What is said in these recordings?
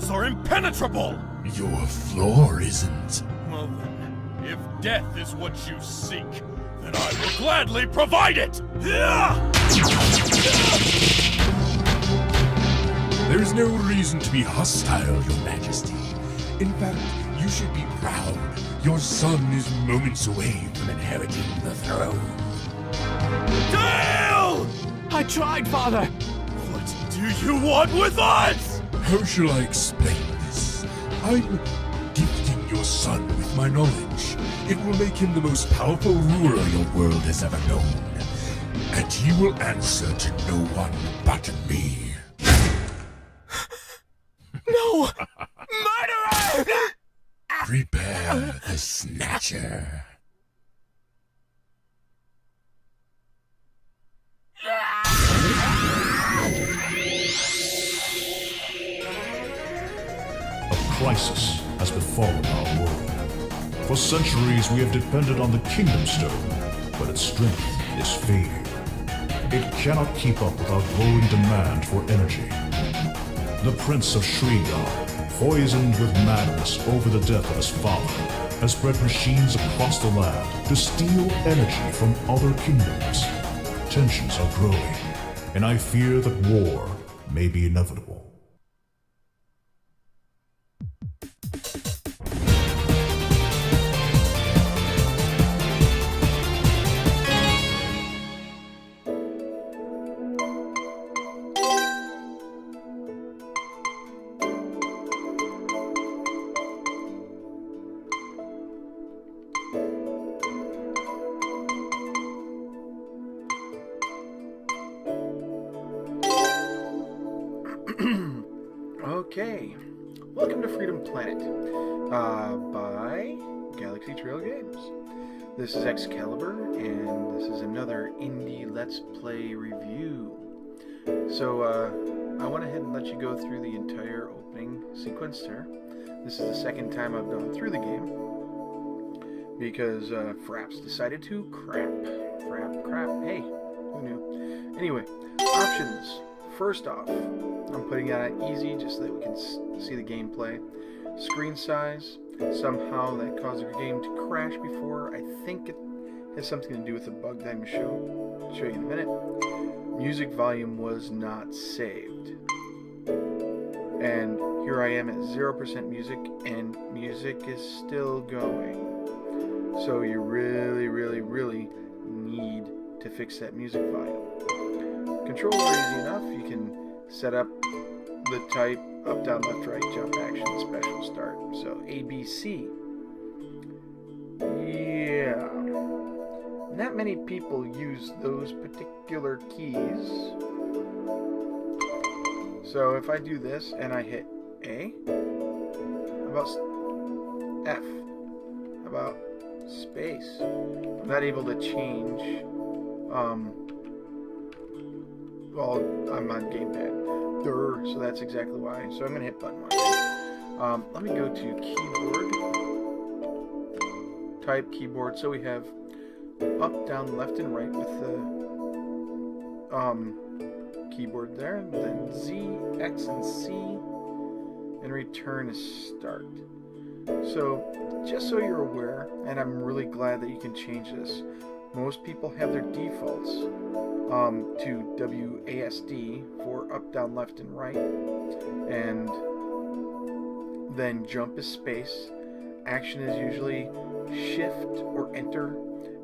walls are impenetrable! Your floor isn't. Well then, if death is what you seek, then I will gladly provide it! There's no reason to be hostile, Your Majesty. In fact, you should be proud. Your son is moments away from inheriting the throne. Dale! I tried, Father! What do you want with us? How shall I explain this? I'm gifting your son with my knowledge. It will make him the most powerful ruler your world has ever known. And he will answer to no one but me. No! Murderer! Prepare the Snatcher. A crisis has befallen our world. For centuries we have depended on the Kingdom Stone, but its strength is fading. It cannot keep up with our growing demand for energy. The Prince of Shriegar, poisoned with madness over the death of his father, has bred machines across the land to steal energy from other kingdoms. Tensions are growing, and I fear that war may be inevitable. Okay, welcome to Freedom Planet by Galaxy Trail Games. This is Excalibur, and this is another indie Let's Play review. So, I went ahead and let you go through the entire opening sequence there. This is the second time I've gone through the game, because Fraps decided to crap, hey, who knew? Anyway, options. First off, I'm putting it on easy just so that we can see the gameplay. Screen size, somehow that caused your game to crash before. I think it has something to do with the bug that I'm going to show you in a minute. Music volume was not saved. And here I am at 0% music, and music is still going. So you really need to fix that music volume. Controls are easy enough. You can set up the type up, down, left, right, jump, action, special, start. So ABC. Yeah. Not many people use those particular keys. So if I do this and I hit A, how about F? How about space? I'm not able to change well, I'm on gamepad. So that's exactly why. So I'm going to hit button 1. Let me go to keyboard. Type keyboard. So we have up, down, left, and right with the keyboard there. And then Z, X, and C. And return is start. So just so you're aware, and I'm really glad that you can change this. Most people have their defaults to WASD for up, down, left, and right, and then jump is space, action is usually shift or enter,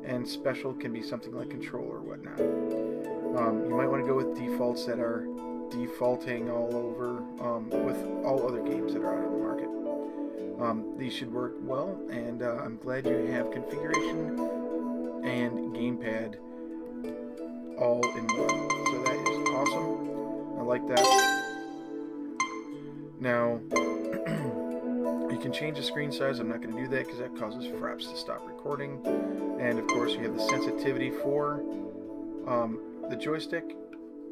and special can be something like control or whatnot. You might want to go with defaults that are defaulting all over with all other games that are out on the market. These should work well, and I'm glad you have configuration and gamepad all in one. So that is awesome. I like that. Now, you can change the screen size. I'm not going to do that because that causes Fraps to stop recording. And of course, you have the sensitivity for the joystick,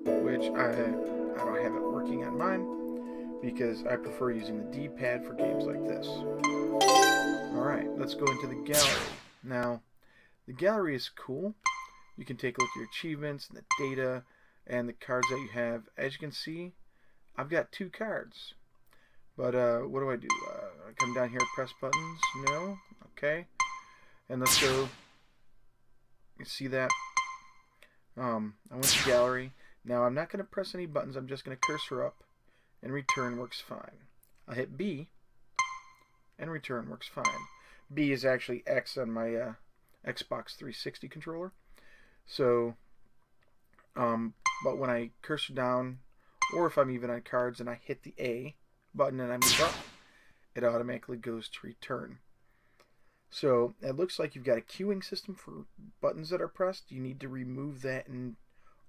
which I don't have it working on mine because I prefer using the D-pad for games like this. Alright, let's go into the gallery. Now, the gallery is cool. You can take a look at your achievements and the data and the cards that you have. As you can see, I've got 2 cards. But what do? I come down here, press buttons? No? Okay. And let's go. You see that? I went to gallery. Now I'm not going to press any buttons. I'm just going to cursor up, and return works fine. I hit B, and return works fine. B is actually X on my Xbox 360 controller. So, but when I cursor down, or if I'm even on cards and I hit the A button and I move up, it automatically goes to return. So it looks like you've got a queuing system for buttons that are pressed. You need to remove that and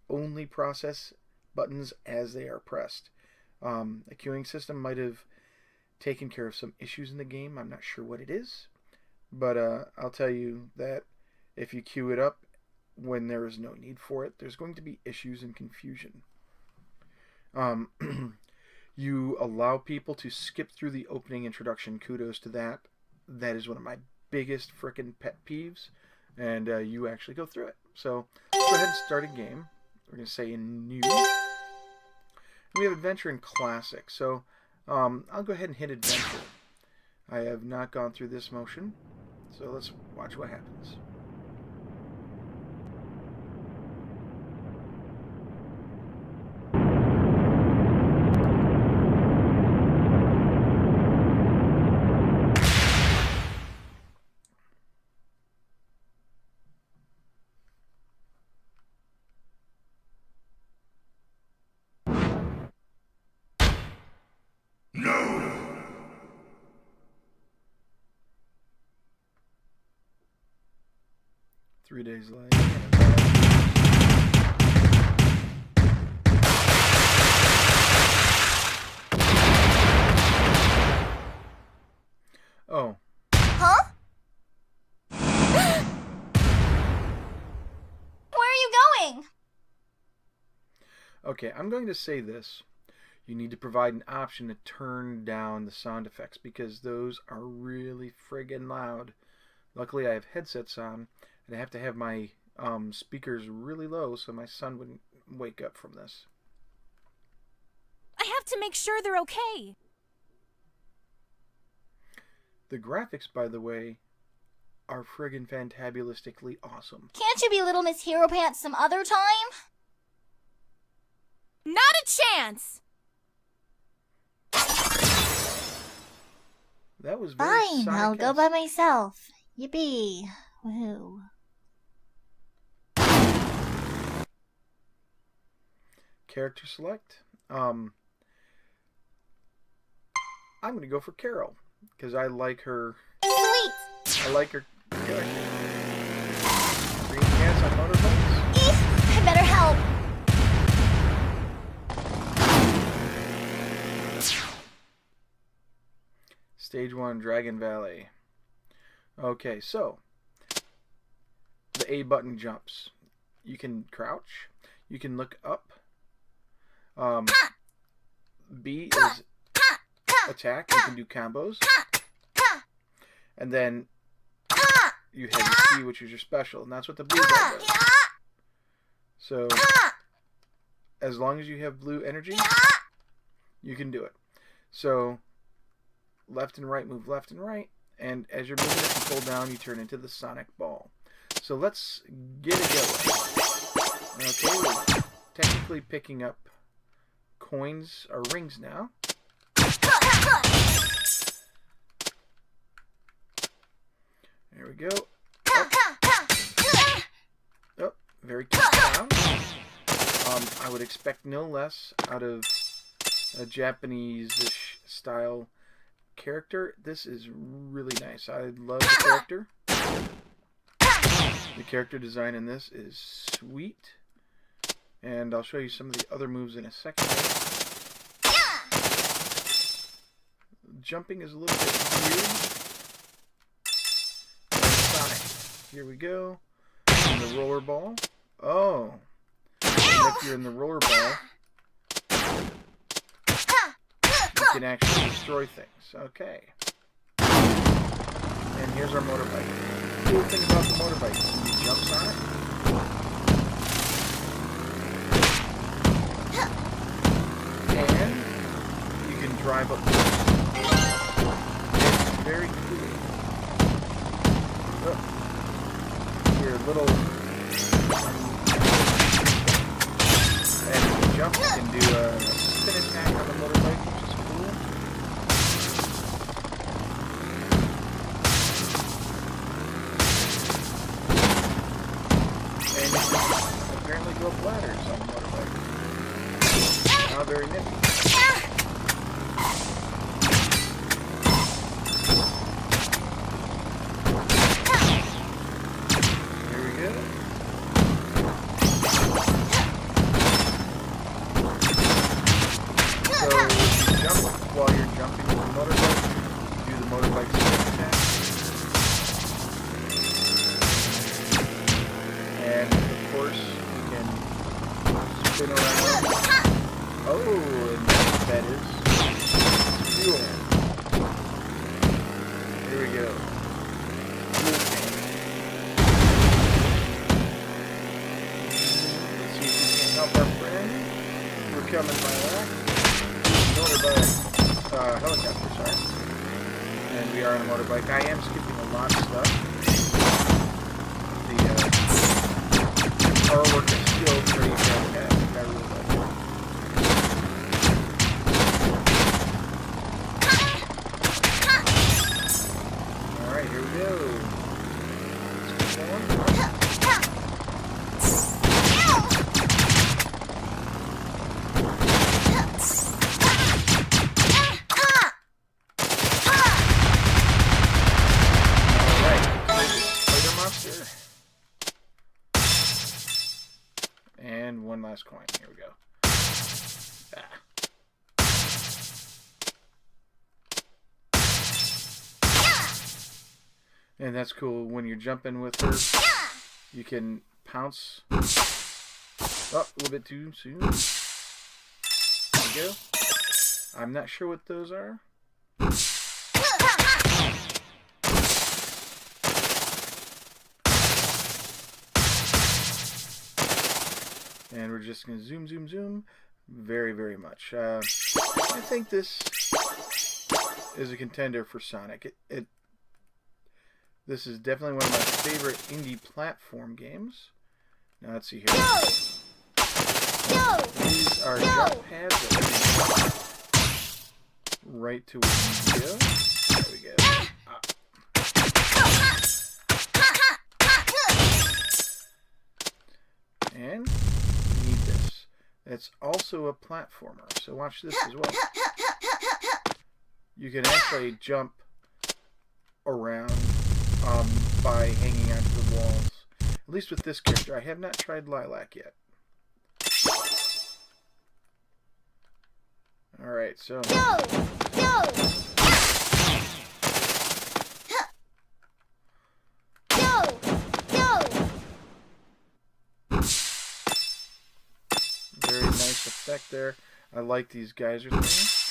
only process buttons as they are pressed. A queuing system might have taken care of some issues in the game. I'm not sure what it is, but I'll tell you that if you queue it up when there is no need for it, there's going to be issues and confusion. You allow people to skip through the opening introduction. Kudos to that. That is one of my biggest frickin' pet peeves, and you actually go through it. So let's go ahead and start a game. We're going to say in new. And we have adventure and classic. So I'll go ahead and hit adventure. I have not gone through this motion, so let's watch what happens. No! 3 days later. Oh. Huh? Where are you going? Okay, I'm going to say this. You need to provide an option to turn down the sound effects because those are really friggin' loud. Luckily, I have headsets on, and I have to have my speakers really low so my son wouldn't wake up from this. I have to make sure they're okay. The graphics, by the way, are friggin' fantabulistically awesome. Can't you be Little Miss Hero Pants some other time? Not a chance! That was very Fine, I'll go Sonic-esque. by myself. Yippee. Woohoo. Character select. I'm going to go for Carol because I like her. Sweet! I like her character. Green cats on motorbikes. I better help. Stage 1, Dragon Valley. Okay, so the A button jumps. You can crouch. You can look up. B is attack. You can do combos. And then you have your C, which is your special, and that's what the blue button does. So as long as you have blue energy, you can do it. So left and right, move left and right, and as you're moving it, you pull down, you turn into the Sonic Ball. So let's get it going. Okay, we're technically picking up coins or rings now. There we go. Oh, very cute sound. I would expect no less out of a Japanese-ish style character. This is really nice. I love the character. The character design in this is sweet. And I'll show you some of the other moves in a second. Jumping is a little bit weird. Sonic. Here we go. And the roller ball. Oh. And if you're in the roller ball, you can actually destroy things. Okay. And here's our motorbike. The cool thing about the motorbike, you jump on it. And you can drive up the little... And if you jump, you can do a spin attack on the motorbike, which is cool. And you can apparently go up ladders on the motorbike. How very nifty. Here we go. So if you jump while you're jumping with the motorbike, do the motorbike spin attack. And of course you can spin around. Oh, and that is fuel. Here we go. Fuel tank. Let's see if we can help our friend. We're coming by that. Motorbike, helicopter, sorry. And we are on a motorbike. I am skipping a lot of stuff. The car work is still pretty fantastic. I really like it. Alright, here we go. Let's keep going. And one last coin. Here we go. And that's cool. When you're jumping with her, you can pounce. Oh, a little bit too soon. There we go. I'm not sure what those are. And we're just going to zoom, zoom, zoom very, very much. I think this is a contender for Sonic. This is definitely one of my favorite indie platform games. Now let's see here. These are jump pads that lead right to where we go. There we go. And we need this. It's also a platformer, so watch this as well. You can actually jump around by hanging onto the walls. At least with this character. I have not tried Lilac yet. Alright, so... Very nice effect there. I like these geyser things.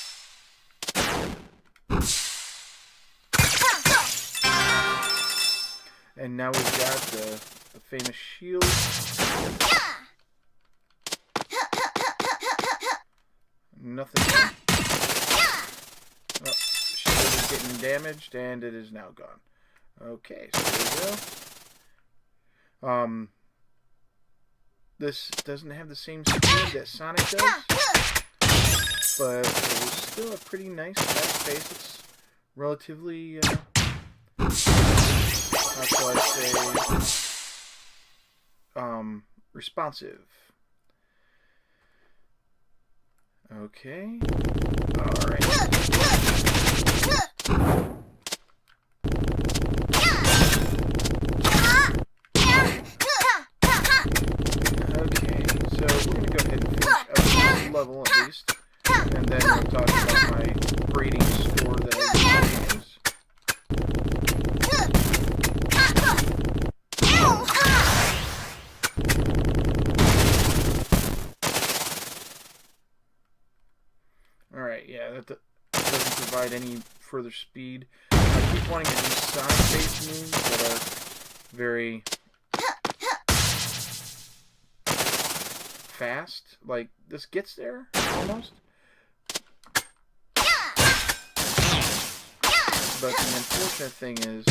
And now we've got the famous shield. Nothing there. Oh, shield is getting damaged and it is now gone. Okay, so there we go. This doesn't have the same speed that Sonic does, but it is still a pretty nice fast pace. It's relatively, how shall I say, responsive. Okay. Alright. Level at least, and then we'll talk about my rating score that I use. Alright, yeah, that doesn't provide any further speed. I keep wanting to do side-based moves that are very fast. Like, this gets there, almost. But the unfortunate thing is,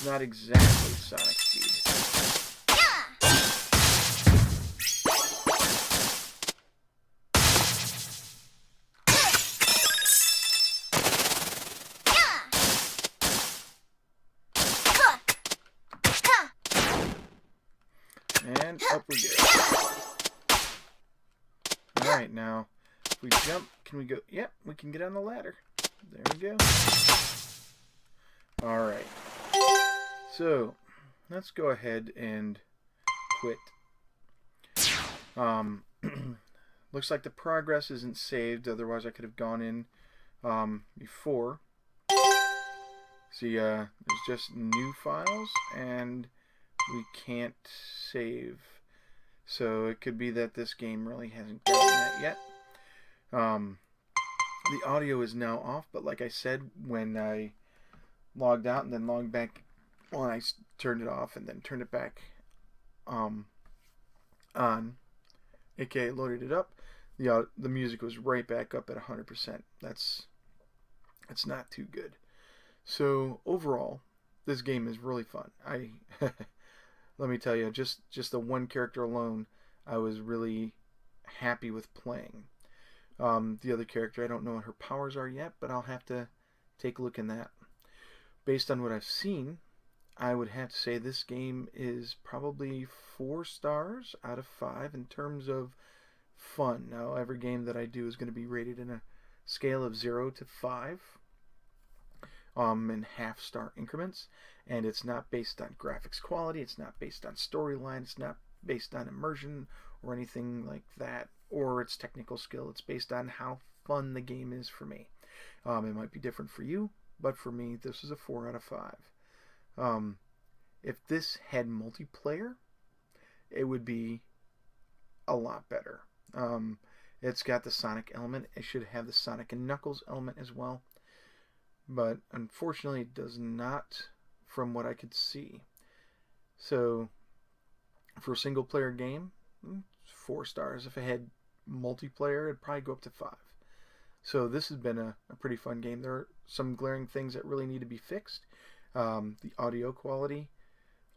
it's not exactly Sonic speed. And up we go. Alright, now, if we jump, can we go? Yep, we can get on the ladder. There we go. Alright. So, let's go ahead and quit. Looks like the progress isn't saved, otherwise I could have gone in before. See, there's just new files, and we can't save. So it could be that this game really hasn't gotten that yet. The audio is now off, but like I said, when I logged out and then logged back, well, I turned it off and then turned it back on, aka loaded it up, the music was right back up at 100%. That's not too good. So overall, this game is really fun. Let me tell you, just the one character alone, I was really happy with playing. The other character, I don't know what her powers are yet, but I'll have to take a look in that. Based on what I've seen, I would have to say this game is probably 4 stars out of 5 in terms of fun. Now, every game that I do is going to be rated in a scale of 0 to 5. In half-star increments, and it's not based on graphics quality, it's not based on storyline, it's not based on immersion or anything like that, or its technical skill. It's based on how fun the game is for me. It might be different for you, but for me, this is a 4 out of 5. If this had multiplayer, it would be a lot better. It's got the Sonic element. It should have the Sonic and Knuckles element as well. But unfortunately it does not, from what I could see. So for a single player game, 4 stars. If it had multiplayer, it'd probably go up to 5. So this has been a pretty fun game. There are some glaring things that really need to be fixed. The audio quality,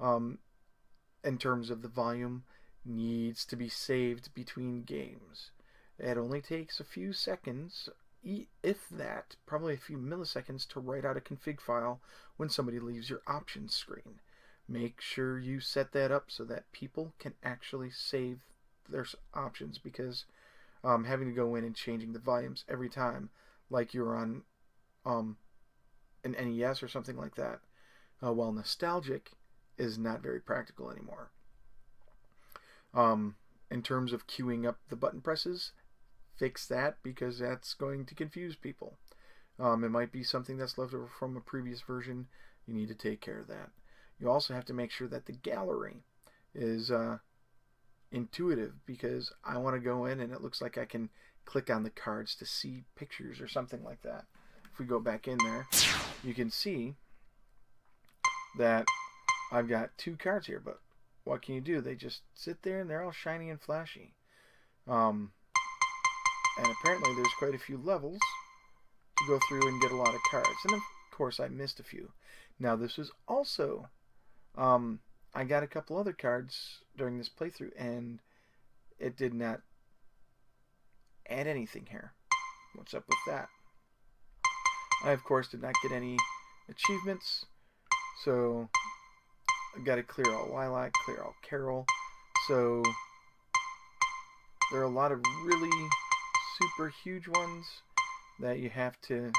in terms of the volume, needs to be saved between games. It only takes a few seconds, if that, probably a few milliseconds, to write out a config file when somebody leaves your options screen. Make sure you set that up so that people can actually save their options, because having to go in and changing the volumes every time, like you're on an NES or something like that, while nostalgic, is not very practical anymore. In terms of queuing up the button presses, fix that, because that's going to confuse people. It might be something that's left over from a previous version. You need to take care of that. You also have to make sure that the gallery is intuitive, because I want to go in and it looks like I can click on the cards to see pictures or something like that. If we go back in there, you can see that I've got 2 cards here, but what can you do? They just sit there and they're all shiny and flashy. And apparently there's quite a few levels to go through and get a lot of cards. And of course I missed a few. Now this was also, I got a couple other cards during this playthrough and it did not add anything here. What's up with that? I of course did not get any achievements. So I got to clear all Lilac, clear all Carol. So there are a lot of really super huge ones that you have to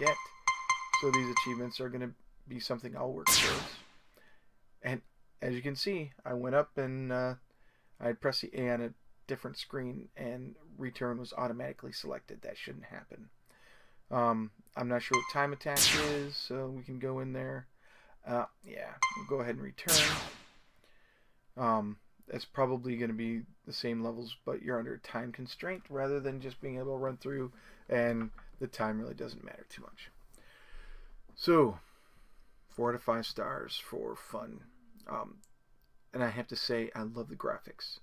get. So these achievements are going to be something I'll work towards. And as you can see, I went up and I pressed the A on a different screen and return was automatically selected. That shouldn't happen. I'm not sure what time attack is, so we can go in there. Yeah, we'll go ahead and return. It's probably going to be the same levels, but you're under a time constraint rather than just being able to run through, and the time really doesn't matter too much. So, 4 out of 5 stars for fun. And I have to say, I love the graphics.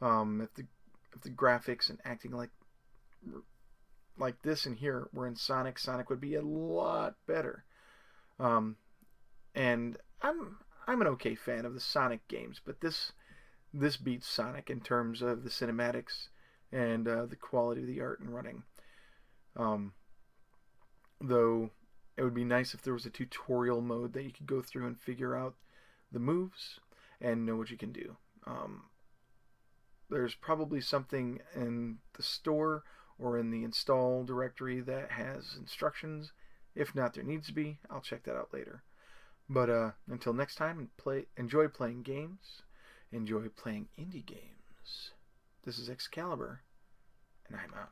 If the graphics and acting like this in here were in Sonic would be a lot better. and I'm an okay fan of the Sonic games, but this beats Sonic in terms of the cinematics and the quality of the art and running. Though it would be nice if there was a tutorial mode that you could go through and figure out the moves and know what you can do. There's probably something in the store or in the install directory that has instructions. If not, there needs to be. I'll check that out later. But until next time, enjoy playing games. Enjoy playing indie games. This is Excalibur, and I'm out.